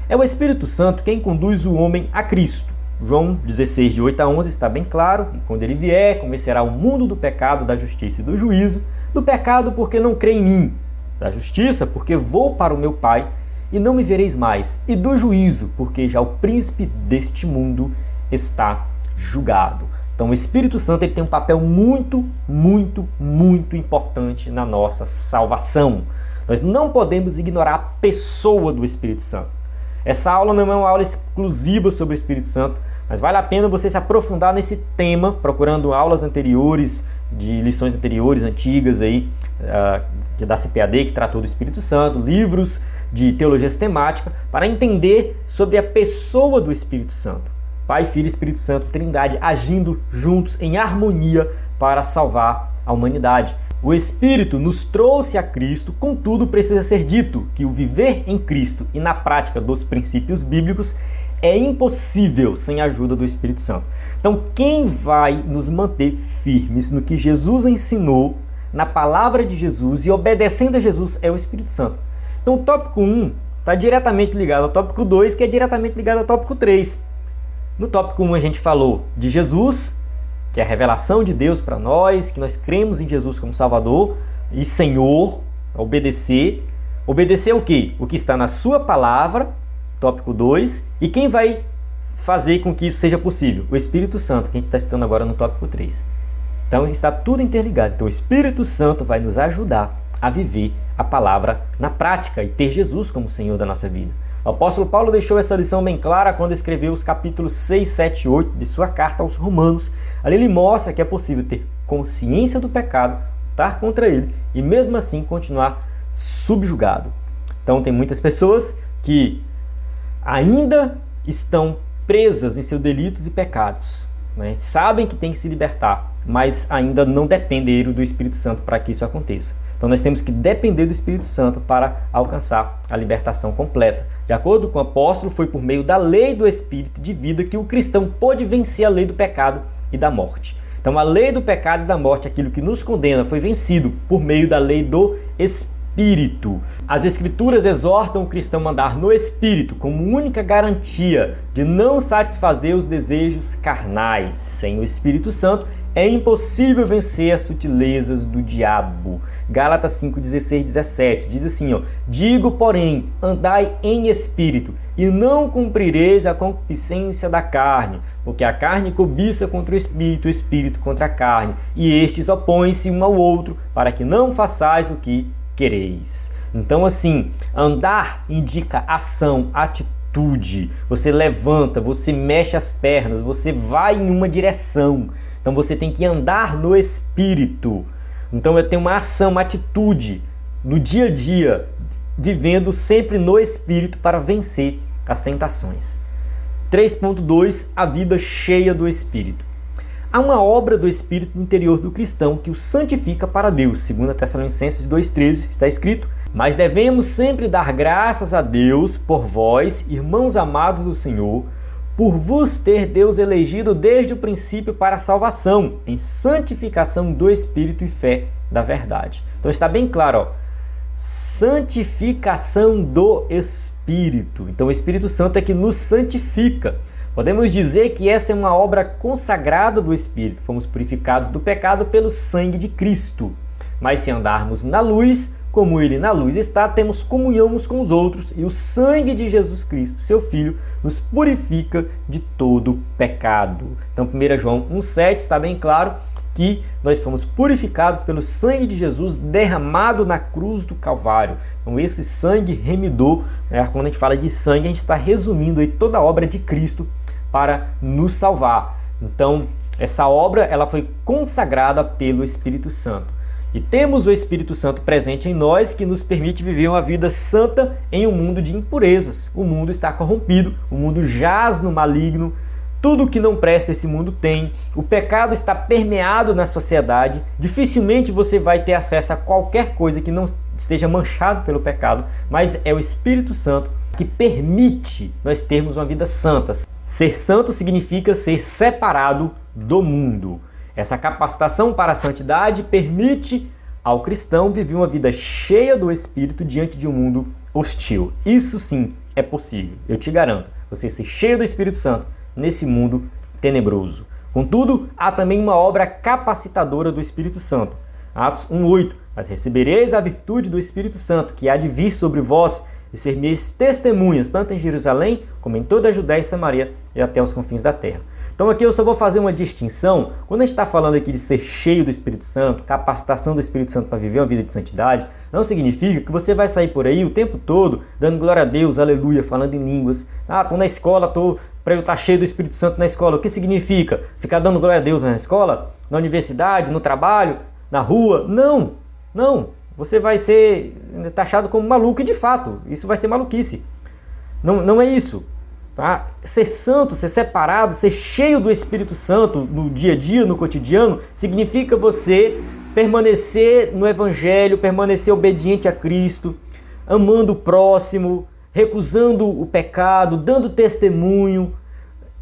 É o Espírito Santo quem conduz o homem a Cristo. João 16, de 8 a 11 está bem claro: e quando ele vier, convencerá o mundo do pecado, da justiça e do juízo. Do pecado, porque não crê em mim; da justiça, porque vou para o meu Pai e não me vereis mais; e do juízo, porque já o príncipe deste mundo está julgado. Então o Espírito Santo ele tem um papel muito, muito, muito importante na nossa salvação. Nós não podemos ignorar a pessoa do Espírito Santo. Essa aula não é uma aula exclusiva sobre o Espírito Santo, mas vale a pena você se aprofundar nesse tema, procurando aulas anteriores, de lições anteriores, antigas aí, da CPAD, que tratou do Espírito Santo, livros de teologia sistemática, para entender sobre a pessoa do Espírito Santo. Pai, Filho e Espírito Santo, Trindade, agindo juntos em harmonia para salvar a humanidade. O Espírito nos trouxe a Cristo, contudo precisa ser dito que o viver em Cristo e na prática dos princípios bíblicos é impossível sem a ajuda do Espírito Santo. Então quem vai nos manter firmes no que Jesus ensinou, na palavra de Jesus e obedecendo a Jesus, é o Espírito Santo. Então o tópico 1 está diretamente ligado ao tópico 2, que é diretamente ligado ao tópico 3. No tópico 1 a gente falou de Jesus, que é a revelação de Deus para nós, que nós cremos em Jesus como Salvador e Senhor, a obedecer. Obedecer o quê? O que está na sua palavra, tópico 2, e quem vai fazer com que isso seja possível? O Espírito Santo, que a gente está estudando agora no tópico 3. Então está tudo interligado. Então o Espírito Santo vai nos ajudar a viver a palavra na prática e ter Jesus como Senhor da nossa vida. O apóstolo Paulo deixou essa lição bem clara quando escreveu os capítulos 6, 7 e 8 de sua carta aos Romanos. Ali ele mostra que é possível ter consciência do pecado, lutar contra ele e mesmo assim continuar subjugado. Então tem muitas pessoas que ainda estão presas em seus delitos e pecados, né? Sabem que tem que se libertar, mas ainda não dependeram do Espírito Santo para que isso aconteça. Então nós temos que depender do Espírito Santo para alcançar a libertação completa. De acordo com o apóstolo, foi por meio da lei do Espírito de vida que o cristão pôde vencer a lei do pecado e da morte. Então a lei do pecado e da morte, aquilo que nos condena, foi vencido por meio da lei do Espírito. As Escrituras exortam o cristão a andar no Espírito como única garantia de não satisfazer os desejos carnais. Sem o Espírito Santo, é impossível vencer as sutilezas do diabo. Gálatas 5, 16, 17 diz assim, ó: digo, porém, andai em espírito, e não cumprireis a concupiscência da carne, porque a carne cobiça contra o espírito contra a carne, e estes opõem-se um ao outro, para que não façais o que quereis. Então, assim, andar indica ação, atitude. Você levanta, você mexe as pernas, você vai em uma direção. Então você tem que andar no Espírito. Então eu tenho uma ação, uma atitude no dia a dia, vivendo sempre no Espírito para vencer as tentações. 3.2, a vida cheia do Espírito. Há uma obra do Espírito no interior do cristão que o santifica para Deus. 2 Tessalonicenses 2,13 está escrito: mas devemos sempre dar graças a Deus por vós, irmãos amados do Senhor, por vos ter Deus elegido desde o princípio para a salvação, em santificação do Espírito e fé da verdade. Então está bem claro, ó, santificação do Espírito. Então o Espírito Santo é que nos santifica. Podemos dizer que essa é uma obra consagrada do Espírito. Fomos purificados do pecado pelo sangue de Cristo. Mas se andarmos na luz, como Ele na luz está, temos comunhão uns com os outros, e o sangue de Jesus Cristo, seu Filho, nos purifica de todo pecado. Então 1 João 1,7 está bem claro que nós somos purificados pelo sangue de Jesus derramado na cruz do Calvário. Então esse sangue remidor, né? Quando a gente fala de sangue, a gente está resumindo aí toda a obra de Cristo para nos salvar. Então essa obra ela foi consagrada pelo Espírito Santo. E temos o Espírito Santo presente em nós, que nos permite viver uma vida santa em um mundo de impurezas. O mundo está corrompido, o mundo jaz no maligno, tudo que não presta esse mundo tem. O pecado está permeado na sociedade, dificilmente você vai ter acesso a qualquer coisa que não esteja manchado pelo pecado, mas é o Espírito Santo que permite nós termos uma vida santa. Ser santo significa ser separado do mundo. Essa capacitação para a santidade permite ao cristão viver uma vida cheia do Espírito diante de um mundo hostil. Isso sim é possível, eu te garanto, você ser cheio do Espírito Santo nesse mundo tenebroso. Contudo, há também uma obra capacitadora do Espírito Santo. Atos 1,8: mas recebereis a virtude do Espírito Santo, que há de vir sobre vós, e ser minhas testemunhas, tanto em Jerusalém, como em toda a Judéia e Samaria, e até os confins da terra. Então aqui eu só vou fazer uma distinção. Quando a gente está falando aqui de ser cheio do Espírito Santo, capacitação do Espírito Santo para viver uma vida de santidade, não significa que você vai sair por aí o tempo todo dando glória a Deus, aleluia, falando em línguas. Ah, estou na escola, para eu estar cheio do Espírito Santo na escola. O que significa? Ficar dando glória a Deus na escola, na universidade, no trabalho, na rua? Não, não. Você vai ser taxado como maluco e de fato, isso vai ser maluquice. Não é isso. Tá? Ser santo, ser separado, ser cheio do Espírito Santo no dia a dia, no cotidiano, significa você permanecer no Evangelho, permanecer obediente a Cristo, amando o próximo, recusando o pecado, dando testemunho.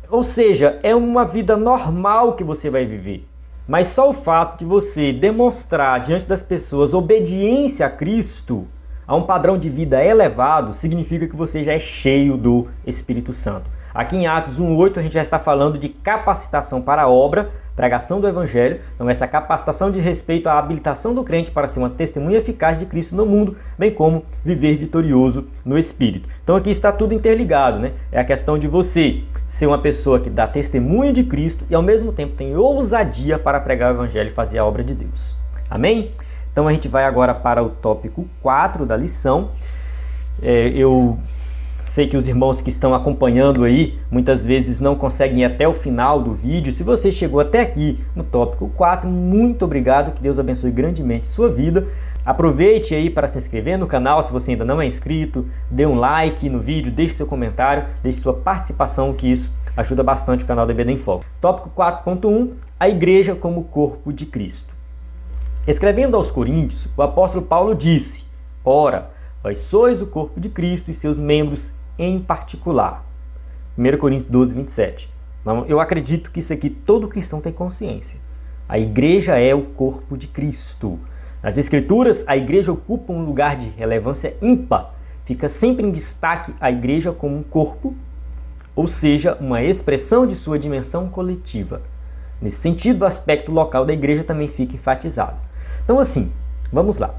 Ou seja, é uma vida normal que você vai viver. Mas só o fato de você demonstrar diante das pessoas obediência a Cristo, a um padrão de vida elevado, significa que você já é cheio do Espírito Santo. Aqui em Atos 1,8 a gente já está falando de capacitação para a obra, pregação do Evangelho, então essa capacitação de respeito à habilitação do crente para ser uma testemunha eficaz de Cristo no mundo, bem como viver vitorioso no Espírito. Então aqui está tudo interligado, né? É a questão de você ser uma pessoa que dá testemunho de Cristo e ao mesmo tempo tem ousadia para pregar o Evangelho e fazer a obra de Deus. Amém? Então a gente vai agora para o tópico 4 da lição. Eu sei que os irmãos que estão acompanhando aí, muitas vezes não conseguem ir até o final do vídeo. Se você chegou até aqui no tópico 4, muito obrigado, que Deus abençoe grandemente sua vida. Aproveite aí para se inscrever no canal se você ainda não é inscrito, dê um like no vídeo, deixe seu comentário, deixe sua participação, que isso ajuda bastante o canal da EBD em Foco. Tópico 4.1, a igreja como corpo de Cristo. Escrevendo aos Coríntios, o apóstolo Paulo disse: ora, vós sois o corpo de Cristo e seus membros em particular. 1 Coríntios 12, 27. Então, eu acredito que isso aqui todo cristão tem consciência. A igreja é o corpo de Cristo. Nas Escrituras, a igreja ocupa um lugar de relevância ímpar. Fica sempre em destaque a igreja como um corpo, ou seja, uma expressão de sua dimensão coletiva. Nesse sentido, o aspecto local da igreja também fica enfatizado. Então assim, vamos lá.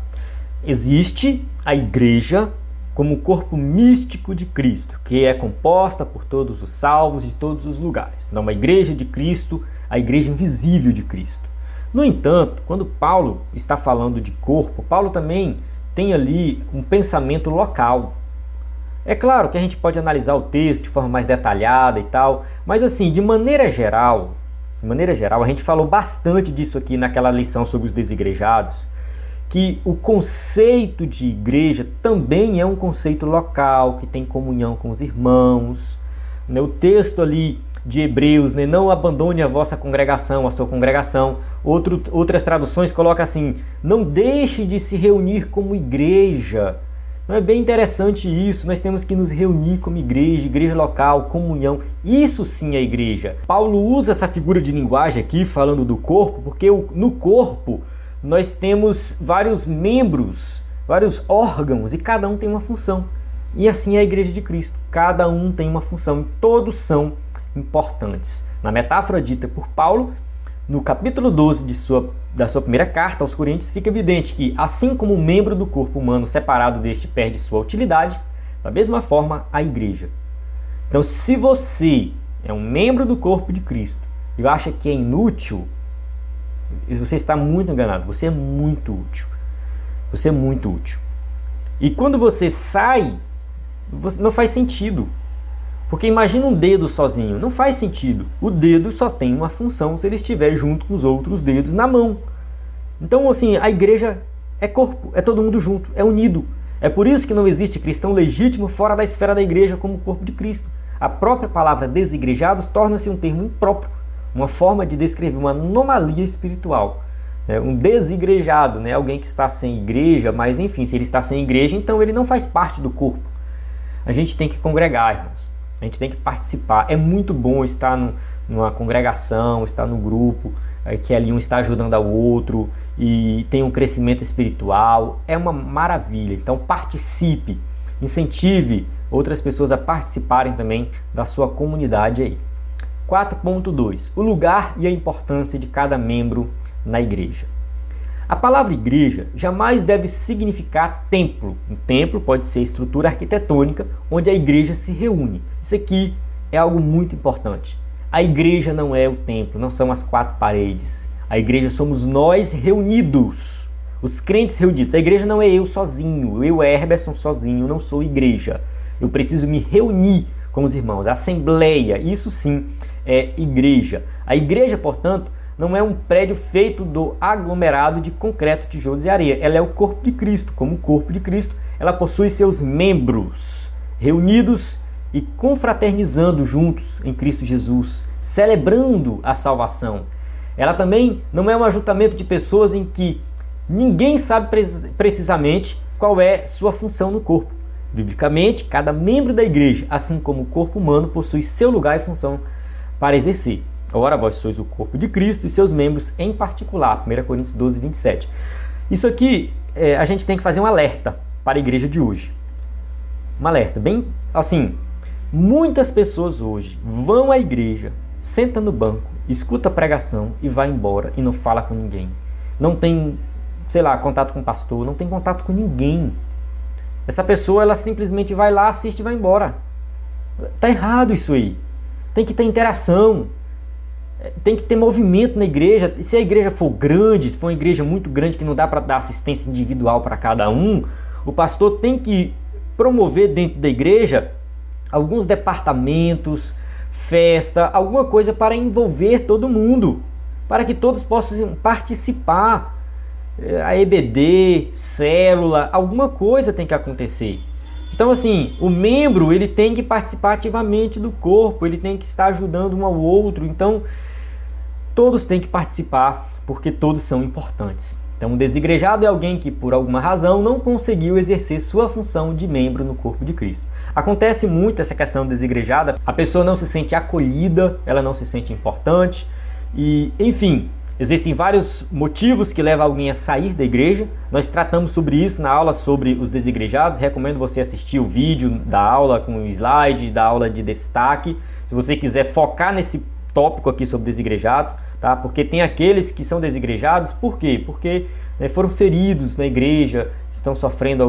Existe a igreja como o corpo místico de Cristo, que é composta por todos os salvos de todos os lugares. Então, a igreja de Cristo, a igreja invisível de Cristo. No entanto, quando Paulo está falando de corpo, Paulo também tem ali um pensamento local. É claro que a gente pode analisar o texto de forma mais detalhada e tal, mas assim, de maneira geral, a gente falou bastante disso aqui naquela lição sobre os desigrejados, que o conceito de igreja também é um conceito local, que tem comunhão com os irmãos. O texto ali de Hebreus, não abandone a vossa congregação, a sua congregação. Outras traduções colocam assim, não deixe de se reunir como igreja. Não é bem interessante isso, nós temos que nos reunir como igreja, igreja local, comunhão. Isso sim é igreja. Paulo usa essa figura de linguagem aqui, falando do corpo, porque no corpo nós temos vários membros, vários órgãos, e cada um tem uma função. E assim é a igreja de Cristo. Cada um tem uma função e todos são importantes. Na metáfora dita por Paulo, no capítulo 12 da sua primeira carta aos Coríntios, fica evidente que, assim como um membro do corpo humano separado deste perde sua utilidade, da mesma forma a igreja. Então, se você é um membro do corpo de Cristo e acha que é inútil, você está muito enganado. Você é muito útil. Você é muito útil. E quando você sai, não faz sentido. Porque imagina um dedo sozinho. Não faz sentido. O dedo só tem uma função se ele estiver junto com os outros dedos na mão. Então, assim, a igreja é corpo. É todo mundo junto. É unido. É por isso que não existe cristão legítimo fora da esfera da igreja como corpo de Cristo. A própria palavra desigrejados torna-se um termo impróprio. Uma forma de descrever uma anomalia espiritual. Um desigrejado, alguém que está sem igreja, mas enfim, se ele está sem igreja, então ele não faz parte do corpo. A gente tem que congregar, irmãos. A gente tem que participar. É muito bom estar numa congregação, estar no grupo, que ali um está ajudando ao outro e tem um crescimento espiritual. É uma maravilha. Então participe, incentive outras pessoas a participarem também da sua comunidade aí. 4.2. O lugar e a importância de cada membro na igreja. A palavra igreja jamais deve significar templo. Um templo pode ser estrutura arquitetônica onde a igreja se reúne. Isso aqui é algo muito importante. A igreja não é o templo, não são as quatro paredes. A igreja somos nós reunidos, os crentes reunidos. A igreja não é eu sozinho, eu, Herberson, sozinho, não sou igreja. Eu preciso me reunir com os irmãos. A assembleia, isso sim é igreja. A igreja, portanto, não é um prédio feito do aglomerado de concreto, tijolos e areia. Ela é o corpo de Cristo. Como o corpo de Cristo, ela possui seus membros reunidos e confraternizando juntos em Cristo Jesus, celebrando a salvação. Ela também não é um ajuntamento de pessoas em que ninguém sabe precisamente qual é sua função no corpo. Biblicamente, cada membro da igreja, assim como o corpo humano, possui seu lugar e função para exercer. Ora, vós sois o corpo de Cristo e seus membros em particular. 1 Coríntios 12, 27. Isso aqui, a gente tem que fazer um alerta para a igreja de hoje. Um alerta, bem assim, muitas pessoas hoje vão à igreja, senta no banco, escuta a pregação e vai embora e não fala com ninguém. Não tem, sei lá, contato com o pastor, não tem contato com ninguém. Essa pessoa, ela simplesmente vai lá, assiste e vai embora. Tá errado isso aí. Tem que ter interação. Tem que ter movimento na igreja. E se a igreja for grande, se for uma igreja muito grande que não dá para dar assistência individual para cada um, o pastor tem que promover dentro da igreja alguns departamentos, festa, alguma coisa para envolver todo mundo, para que todos possam participar. A EBD, célula, alguma coisa tem que acontecer. Então assim, o membro ele tem que participar ativamente do corpo, ele tem que estar ajudando um ao outro. Então todos têm que participar, porque todos são importantes. Então, um desigrejado é alguém que, por alguma razão, não conseguiu exercer sua função de membro no corpo de Cristo. Acontece muito essa questão desigrejada, a pessoa não se sente acolhida, ela não se sente importante, e, enfim, existem vários motivos que levam alguém a sair da igreja. Nós tratamos sobre isso na aula sobre os desigrejados. Recomendo você assistir o vídeo da aula com o slide, da aula de destaque, se você quiser focar nesse tópico aqui sobre desigrejados, tá? Porque tem aqueles que são desigrejados, por quê? Porque foram feridos na igreja, estão sofrendo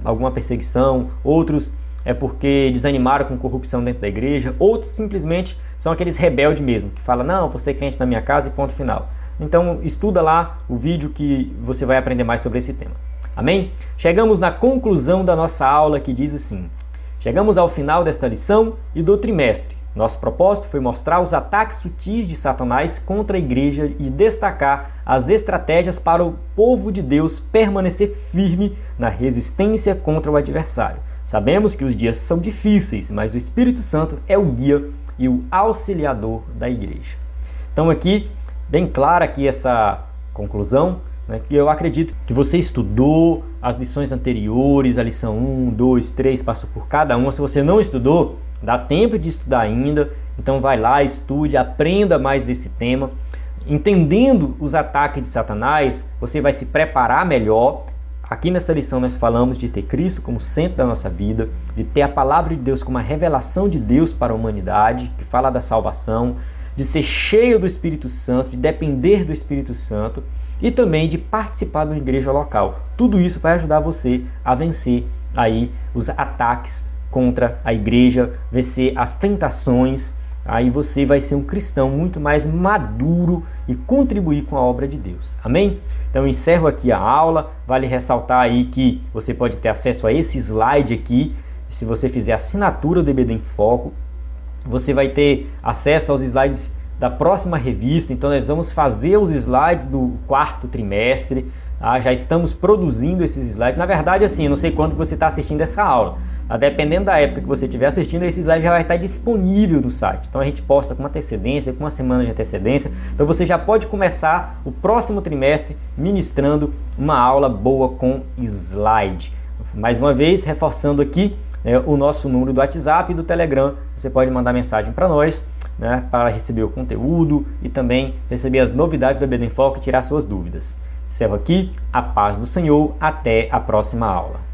alguma perseguição, outros é porque desanimaram com corrupção dentro da igreja, outros simplesmente são aqueles rebeldes mesmo, que falam, não, você é crente na minha casa e ponto final. Então estuda lá o vídeo que você vai aprender mais sobre esse tema. Amém? Chegamos na conclusão da nossa aula que diz assim, chegamos ao final desta lição e do trimestre. Nosso propósito foi mostrar os ataques sutis de Satanás contra a igreja e destacar as estratégias para o povo de Deus permanecer firme na resistência contra o adversário. Sabemos que os dias são difíceis, mas o Espírito Santo é o guia e o auxiliador da igreja. Então aqui, bem clara aqui essa conclusão, que eu acredito que você estudou as lições anteriores, a lição 1, 2, 3, passou por cada uma. Se você não estudou, dá tempo de estudar ainda, então vai lá, estude, aprenda mais desse tema. Entendendo os ataques de Satanás, você vai se preparar melhor. Aqui nessa lição nós falamos de ter Cristo como centro da nossa vida, de ter a palavra de Deus como uma revelação de Deus para a humanidade, que fala da salvação, de ser cheio do Espírito Santo, de depender do Espírito Santo e também de participar de uma igreja local. Tudo isso vai ajudar você a vencer aí os ataques contra a igreja, vencer as tentações, aí você vai ser um cristão muito mais maduro e contribuir com a obra de Deus. Amém? Então eu encerro aqui a aula, vale ressaltar aí que você pode ter acesso a esse slide aqui, se você fizer assinatura do EBD em Foco, você vai ter acesso aos slides da próxima revista. Então nós vamos fazer os slides do quarto trimestre, tá? Já estamos produzindo esses slides, na verdade assim, eu não sei quando que você está assistindo essa aula, dependendo da época que você estiver assistindo, esse slide já vai estar disponível no site. Então a gente posta com uma antecedência, com uma semana de antecedência. Então você já pode começar o próximo trimestre ministrando uma aula boa com slide. Mais uma vez, reforçando aqui o nosso número do WhatsApp e do Telegram. Você pode mandar mensagem para nós, para receber o conteúdo e também receber as novidades do EBD em Foco e tirar suas dúvidas. Encerro aqui, a paz do Senhor, até a próxima aula.